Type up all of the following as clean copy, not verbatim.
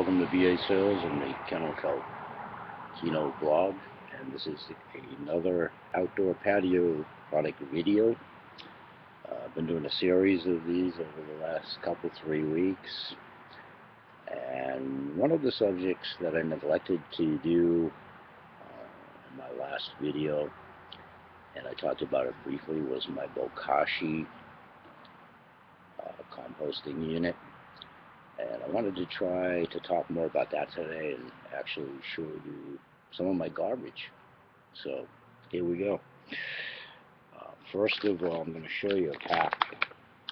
welcome to VA Sales and the Kennel Keynote blog. And this is another outdoor patio product video. I've been doing a series of these over the last couple, 3 weeks. And one of the subjects that I neglected to do in my last video, and I talked about it briefly, was my Bokashi composting unit. And I wanted to try to talk more about that today and actually show you some of my garbage. So here we go. First of all, I'm going to show you a pack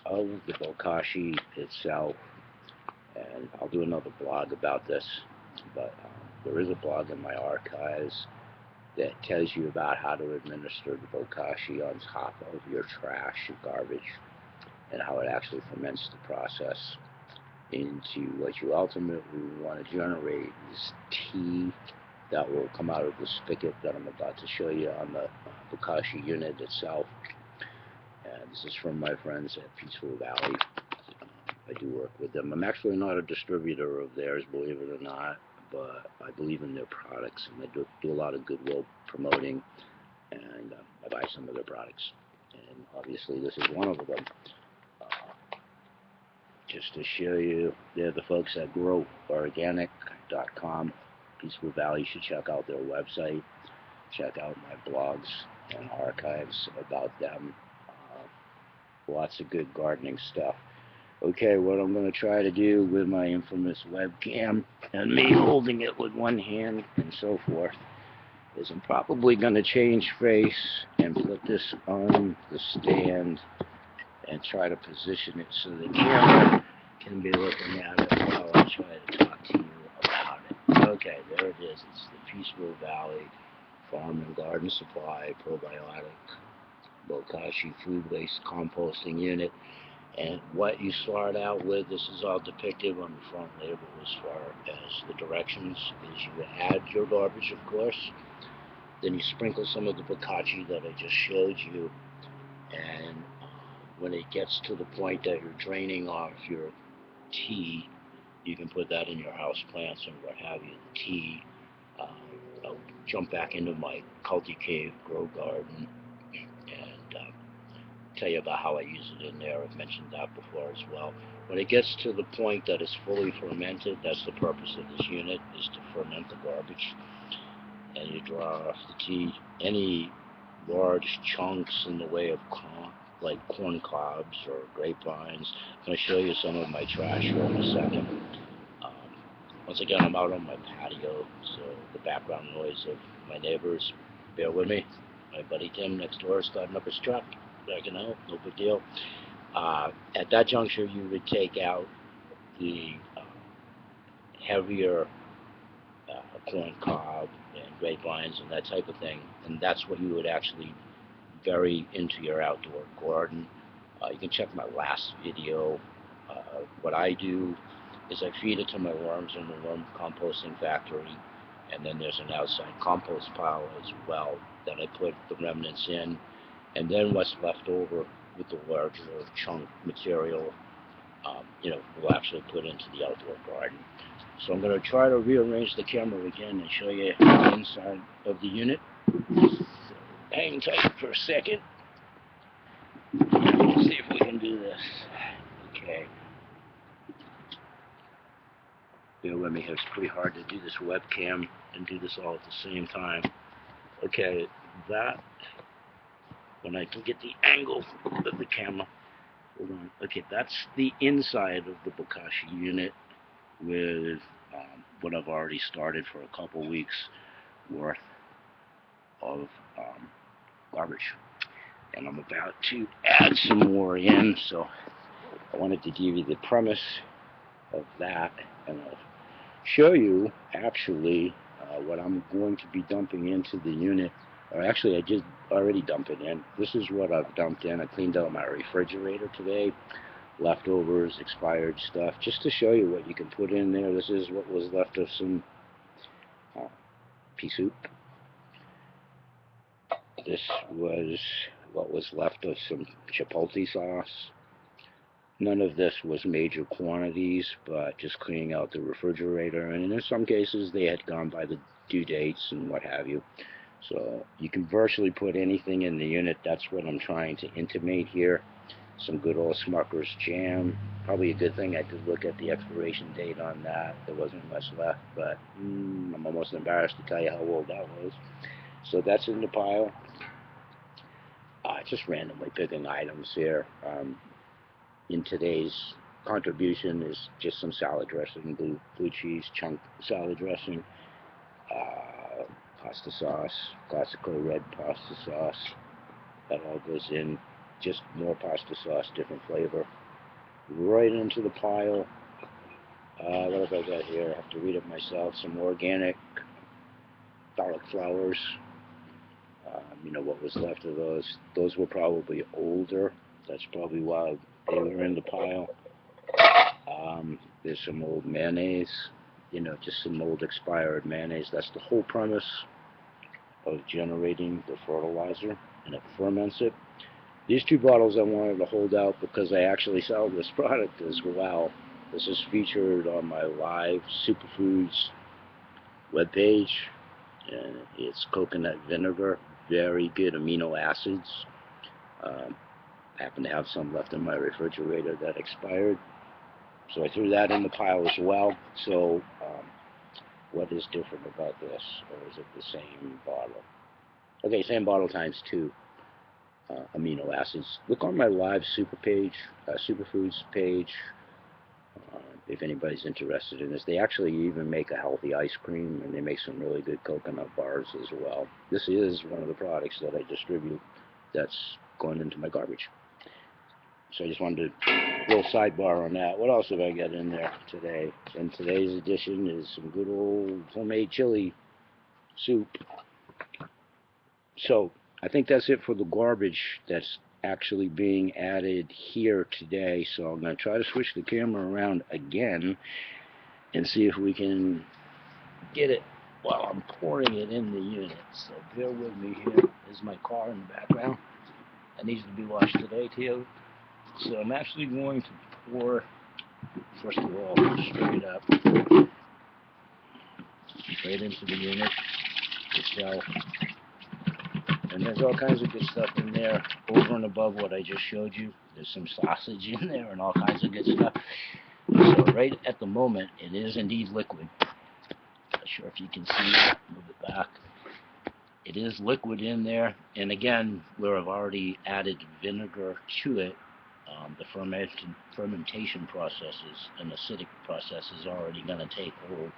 of the Bokashi itself, and I'll do another blog about this, but there is a blog in my archives that tells you about how to administer the Bokashi on top of your trash and garbage, and how it actually ferments the process into what you ultimately want to generate is tea that will come out of the spigot that I'm about to show you on the Bokashi unit itself. And this is from my friends at Peaceful Valley. I do work with them. I'm actually not a distributor of theirs, believe it or not, but I believe in their products, and I do a lot of goodwill promoting, and I buy some of their products. And obviously this is one of them. Just to show you, they're the folks at groworganic.com. Peaceful Valley, you should check out their website. Check out my blogs and archives about them. Lots of good gardening stuff. Okay, what I'm going to try to do with my infamous webcam and me holding it with one hand and so forth is I'm probably going to change face and put this on the stand and try to position it so the camera can be looking at it while I try to talk to you about it. Okay, there it is. It's the Peaceful Valley Farm and Garden Supply Probiotic Bokashi Food Waste Composting Unit. And what you start out with, this is all depicted on the front label as far as the directions, is you add your garbage, of course. Then you sprinkle some of the Bokashi that I just showed you, and when it gets to the point that you're draining off your tea, you can put that in your house plants and what have you. The tea, I'll jump back into my Culti Cave grow garden and tell you about how I use it in there. I've mentioned that before as well. When it gets to the point that it's fully fermented, that's the purpose of this unit, is to ferment the garbage. And you draw off the tea. Any large chunks in the way of corn, like corn cobs or grapevines. I'm going to show you some of my trash here in a second. Once again, I'm out on my patio, so the background noise of my neighbors, bear with me. My buddy Tim next door is starting up his truck. I can help, no big deal. At that juncture, you would take out the heavier corn cob and grapevines and that type of thing, and that's what you would actually bury into your outdoor garden. You can check my last video. What I do is I feed it to my worms in the worm composting factory, and then there's an outside compost pile as well that I put the remnants in, and then what's left over with the larger chunk material, we'll actually put into the outdoor garden. So I'm going to try to rearrange the camera again and show you the inside of the unit. So hang tight for a second. Let's see if we can do this. Okay. Bear with me, it's pretty hard to do this webcam and do this all at the same time. Okay, that, when I can get the angle of the camera, hold on. Okay, that's the inside of the Bokashi unit with what I've already started for a couple weeks worth of garbage. And I'm about to add some more in, so I wanted to give you the premise of that, and I'll show you actually what I'm going to be dumping into the unit. Or actually, I did already dump it in. This is what I've dumped in. I cleaned out my refrigerator today, leftovers, expired stuff, just to show you what you can put in there. This is what was left of some pea soup. This was what was left of some chipotle sauce. None of this was major quantities, but just cleaning out the refrigerator, and in some cases they had gone by the due dates and what have you. So you can virtually put anything in the unit. That's what I'm trying to intimate here. Some good old Smucker's jam. Probably a good thing I did look at the expiration date on that. There wasn't much left, but I'm almost embarrassed to tell you how old that was. So that's in the pile. Just randomly picking items here. In today's contribution is just some salad dressing, blue cheese, chunk salad dressing, pasta sauce, classical red pasta sauce. That all goes in. Just more pasta sauce, different flavor. Right into the pile. What have I got here? I have to read it myself. Some organic garlic flowers. You know what was left of those. Those were probably older. That's probably why they were in the pile. There's some old mayonnaise. You know, just some old expired mayonnaise. That's the whole premise of generating the fertilizer, and it ferments it. These two bottles I wanted to hold out because I actually sell this product as well. This is featured on my live Superfoods webpage, and it's coconut vinegar, very good amino acids. I happen to have some left in my refrigerator that expired, so I threw that in the pile as well. So what is different about this, or is it the same bottle? Okay, same bottle times 2. Amino acids. Look on my live Superfoods page if anybody's interested in this. They actually even make a healthy ice cream, and they make some really good coconut bars as well. This is one of the products that I distribute that's going into my garbage. So I just wanted a little sidebar on that. What else have I got in there today? In today's edition is some good old homemade chili soup. So I think that's it for the garbage that's actually being added here today. So I'm going to try to switch the camera around again and see if we can get it while I'm pouring it in the unit. So bear with me here. There's my car in the background. That needs to be washed today too. So I'm actually going to pour, first of all, straight up, straight into the unit itself. And there's all kinds of good stuff in there, over and above what I just showed you. There's some sausage in there and all kinds of good stuff. So right at the moment, it is indeed liquid. Not sure if you can see it. Move it back. It is liquid in there. And again, where I've already added vinegar to it, the fermentation processes and acidic process is already going to take hold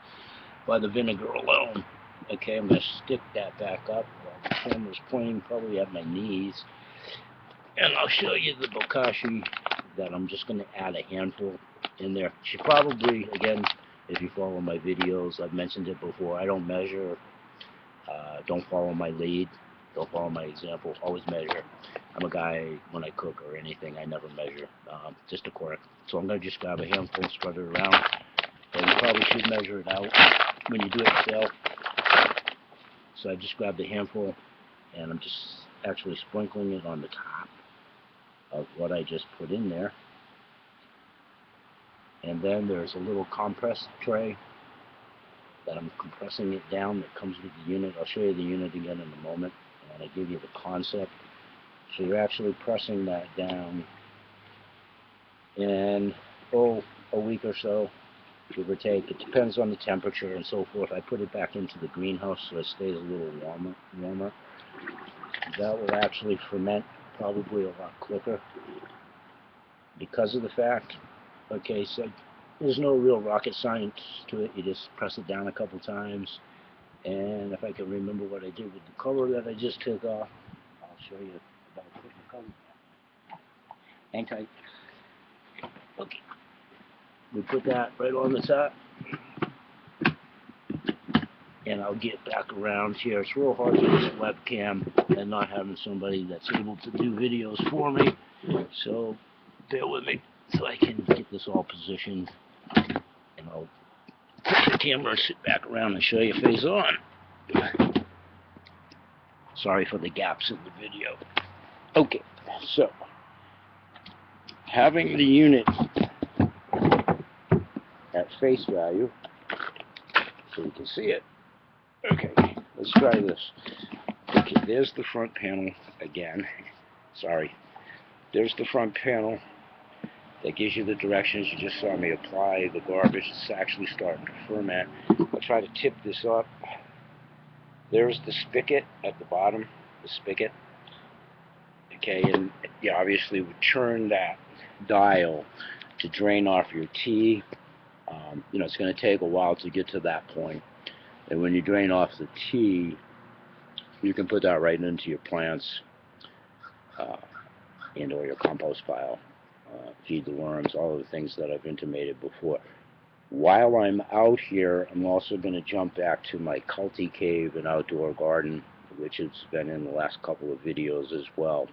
by the vinegar alone. Okay, I'm going to stick that back up while the camera's pointing probably at my knees. And I'll show you the Bokashi that I'm just going to add a handful in there. Should probably, again, if you follow my videos, I've mentioned it before, I don't measure. Don't follow my lead. Don't follow my example. Always measure. I'm a guy, when I cook or anything, I never measure. Just a quirk. So I'm going to just grab a handful and spread it around. And you probably should measure it out when you do it yourself. So I just grabbed a handful, and I'm just actually sprinkling it on the top of what I just put in there. And then there's a little compress tray that I'm compressing it down that comes with the unit. I'll show you the unit again in a moment, and I give you the concept. So you're actually pressing that down in, a week or so, give or take. It depends on the temperature and so forth. I put it back into the greenhouse so it stays a little warmer. That will actually ferment probably a lot quicker because of the fact. Okay, so there's no real rocket science to it. You just press it down a couple times. And if I can remember what I did with the cover that I just took off, I'll show you about putting the cover back. Hang tight. Okay. We put that right on the top. And I'll get back around here. It's real hard with this webcam and not having somebody that's able to do videos for me. So bear with me so I can get this all positioned. And I'll put the camera and sit back around and show you face on. Sorry for the gaps in the video. Okay, so having the unit at face value, so you can see it. Okay, let's try this. Okay, there's the front panel again. Sorry. There's the front panel that gives you the directions you just saw me apply. The garbage is actually starting to ferment. I'll try to tip this up. There's the spigot at the bottom, the spigot. Okay, and you obviously would turn that dial to drain off your tea. You know, it's going to take a while to get to that point. And when you drain off the tea, you can put that right into your plants and or your compost pile. Feed the worms, all of the things that I've intimated before. While I'm out here, I'm also going to jump back to my Culti cave and outdoor garden, which has been in the last couple of videos as well.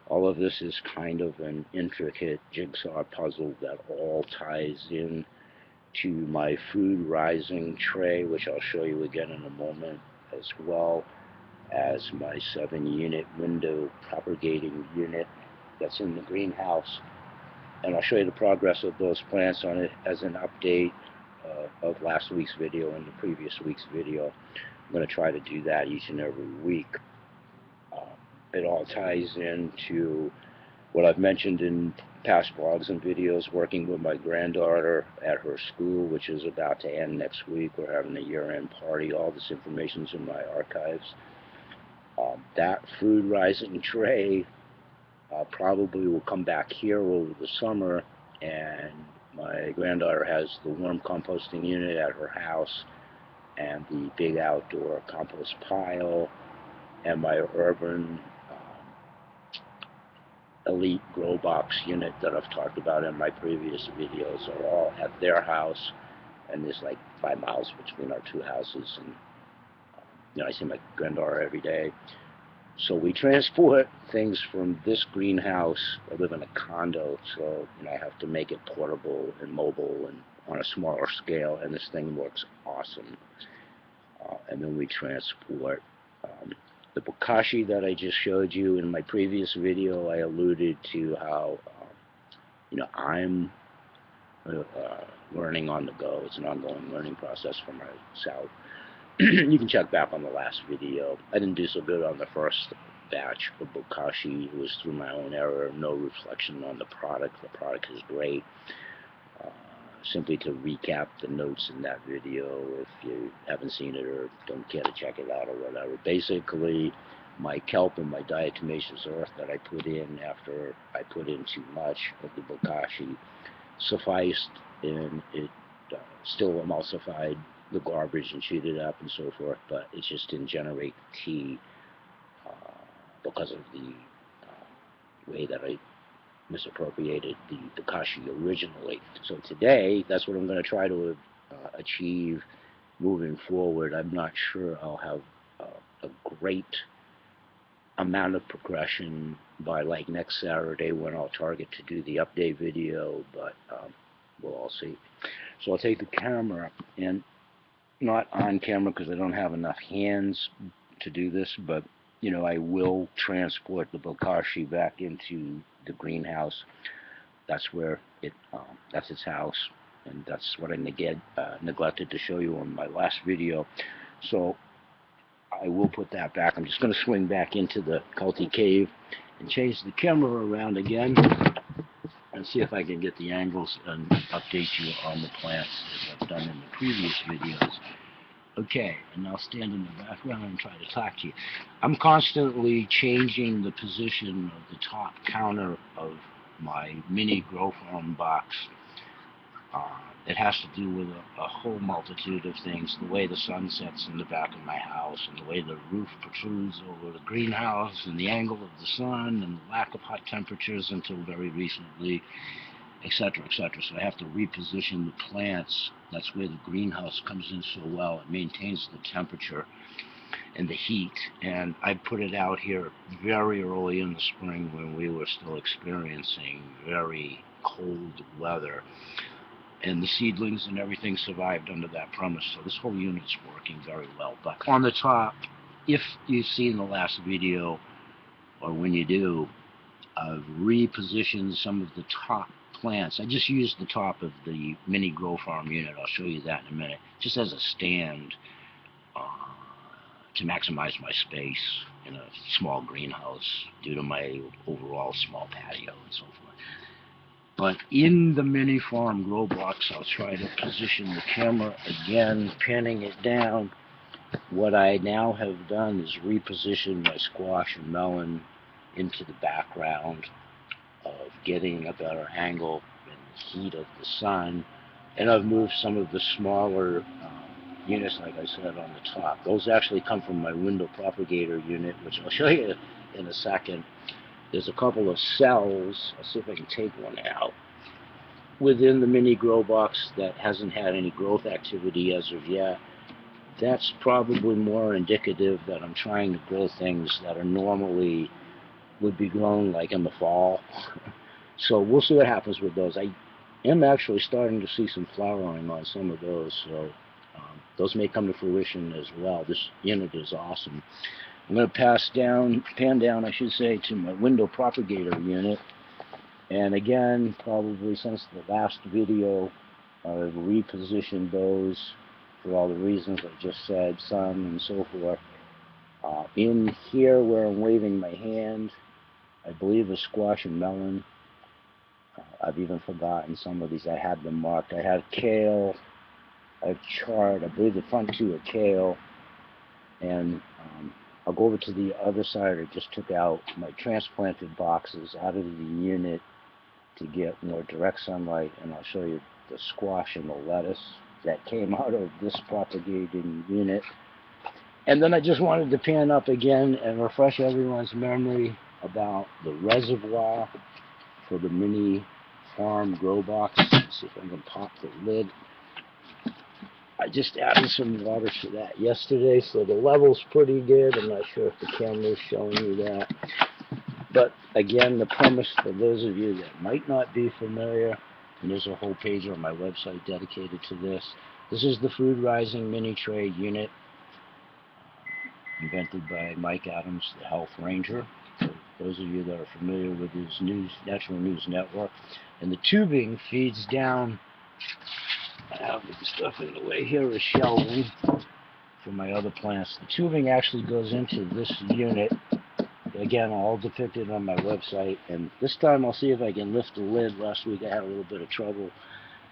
All of this is kind of an intricate jigsaw puzzle that all ties in to my food rising tray, which I'll show you again in a moment, as well as my 7-unit window propagating unit that's in the greenhouse. And I'll show you the progress of those plants on it as an update of last week's video and the previous week's video. I'm going to try to do that each and every week. It all ties into what I've mentioned in past blogs and videos, working with my granddaughter at her school, which is about to end next week. We're having a year-end party. All this information's in my archives. That food rising tray probably will come back here over the summer, and my granddaughter has the worm composting unit at her house and the big outdoor compost pile and my urban elite grow box unit that I've talked about in my previous videos are all at their house, and there's like 5 miles between our two houses, and you know, I see my granddaughter every day. So we transport things from this greenhouse. I live in a condo, so you know, I have to make it portable and mobile and on a smaller scale, and this thing works awesome. And then we transport the Bokashi that I just showed you in my previous video. I alluded to how you know, I'm learning on the go. It's an ongoing learning process for myself. You can check back on the last video. I didn't do so good on the first batch of Bokashi. It was through my own error, no reflection on the product. The product is great. Simply to recap the notes in that video, if you haven't seen it or don't care to check it out or whatever. Basically, my kelp and my diatomaceous earth that I put in after I put in too much of the Bokashi sufficed, and it still emulsified the garbage and chewed it up and so forth, but it just didn't generate tea because of the way that I misappropriated the Bokashi originally. So today, that's what I'm going to try to achieve moving forward. I'm not sure I'll have a great amount of progression by like next Saturday, when I'll target to do the update video, but we'll all see. So I'll take the camera, and not on camera because I don't have enough hands to do this, but you know, I will transport the Bokashi back into the greenhouse. That's where that's its house, and that's what I neglected to show you on my last video. So I will put that back. I'm just going to swing back into the Culti cave and change the camera around again and see if I can get the angles and update you on the plants as I've done in the previous videos. Okay, and I'll stand in the background and try to talk to you. I'm constantly changing the position of the top counter of my mini grow farm box. It has to do with a whole multitude of things. The way the sun sets in the back of my house, and the way the roof protrudes over the greenhouse, and the angle of the sun, and the lack of hot temperatures until very recently, etc., etc. So I have to reposition the plants. That's where the greenhouse comes in so well. It maintains the temperature and the heat. And I put it out here very early in the spring when we were still experiencing very cold weather. And the seedlings and everything survived under that premise. So this whole unit's working very well. But on the top, if you've seen the last video, or when you do, I've repositioned some of the top plants. I just used the top of the mini grow farm unit. I'll show you that in a minute. Just as a stand to maximize my space in a small greenhouse due to my overall small patio and so forth. But in the mini farm grow box, I'll try to position the camera again, panning it down. What I now have done is reposition my squash and melon into the background of getting a better angle in the heat of the sun. And I've moved some of the smaller units, like I said, on the top. Those actually come from my window propagator unit, which I'll show you in a second. There's a couple of cells. I'll see if I can take one out within the mini grow box that hasn't had any growth activity as of yet. That's probably more indicative that I'm trying to grow things that are normally would be grown like in the fall. So we'll see what happens with those. I am actually starting to see some flowering on some of those, so those may come to fruition as well. This unit is awesome. I'm going to pan down, I should say, to my window propagator unit. And again, probably since the last video, I've repositioned those for all the reasons I just said, sun and so forth. In here where I'm waving my hand, I believe is squash and melon. I've even forgotten some of these. I had them marked. I have kale. I have chard. I believe the front two are kale. And I'll go over to the other side. I just took out my transplanted boxes out of the unit to get more direct sunlight. And I'll show you the squash and the lettuce that came out of this propagating unit. And then I just wanted to pan up again and refresh everyone's memory about the reservoir for the mini farm grow box. Let's see if I can pop the lid. I just added some water to that yesterday, so the level's pretty good. I'm not sure if the camera's showing you that. But again, the premise for those of you that might not be familiar, and there's a whole page on my website dedicated to this. This is the Food Rising Mini Tray Unit, invented by Mike Adams, the Health Ranger. For those of you that are familiar with his natural news network. And the tubing feeds down. I have the stuff in the way here is shelving for my other plants. The tubing actually goes into this unit. Again, all depicted on my website. And this time I'll see if I can lift the lid. Last week I had a little bit of trouble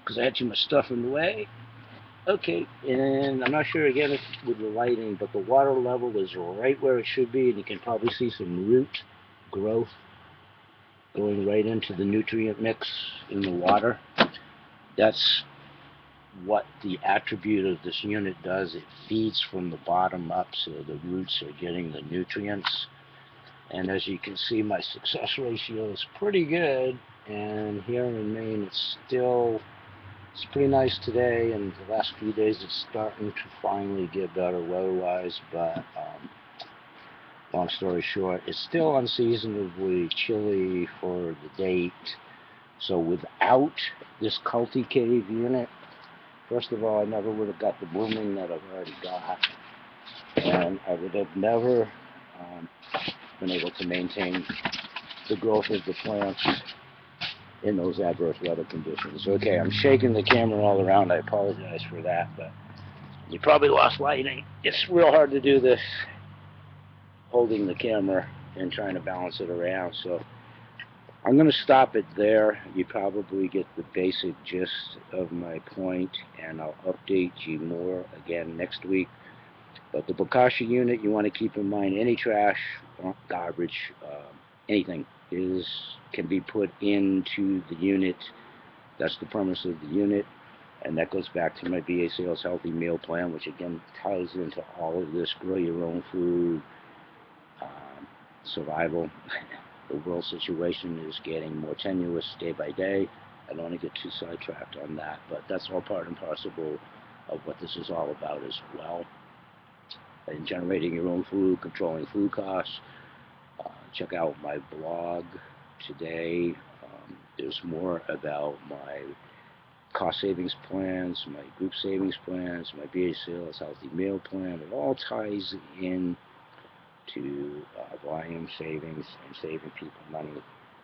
because I had too much stuff in the way. Okay, and I'm not sure again if with the lighting, but the water level is right where it should be, and you can probably see some root growth going right into the nutrient mix in the water. That's what the attribute of this unit does. It feeds from the bottom up, so the roots are getting the nutrients. And as you can see, my success ratio is pretty good, and here in Maine it's pretty nice today, and the last few days it's starting to finally get better weather-wise, but long story short, it's still unseasonably chilly for the date. So without this Culti cave unit, first of all, I never would have got the blooming that I've already got, and I would have never been able to maintain the growth of the plants in those adverse weather conditions. Okay, I'm shaking the camera all around. I apologize for that, but you probably lost lighting. It's real hard to do this holding the camera and trying to balance it around, so I'm going to stop it there. You probably get the basic gist of my point, and I'll update you more again next week. But the Bokashi unit, you want to keep in mind, any trash, garbage, anything can be put into the unit. That's the premise of the unit, and that goes back to my BA Sales Healthy Meal Plan, which again ties into all of this: grow your own food, survival. The world situation is getting more tenuous day by day. I don't want to get too sidetracked on that, but that's all part and parcel of what this is all about as well. And generating your own food, controlling food costs. Check out my blog today. There's more about my cost savings plans, my group savings plans, my BA Sales Healthy Meal Plan. It all ties in to volume savings and saving people money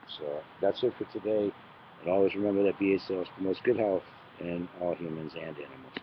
So that's it for today. And always remember that BA Sales promotes good health in all humans and animals.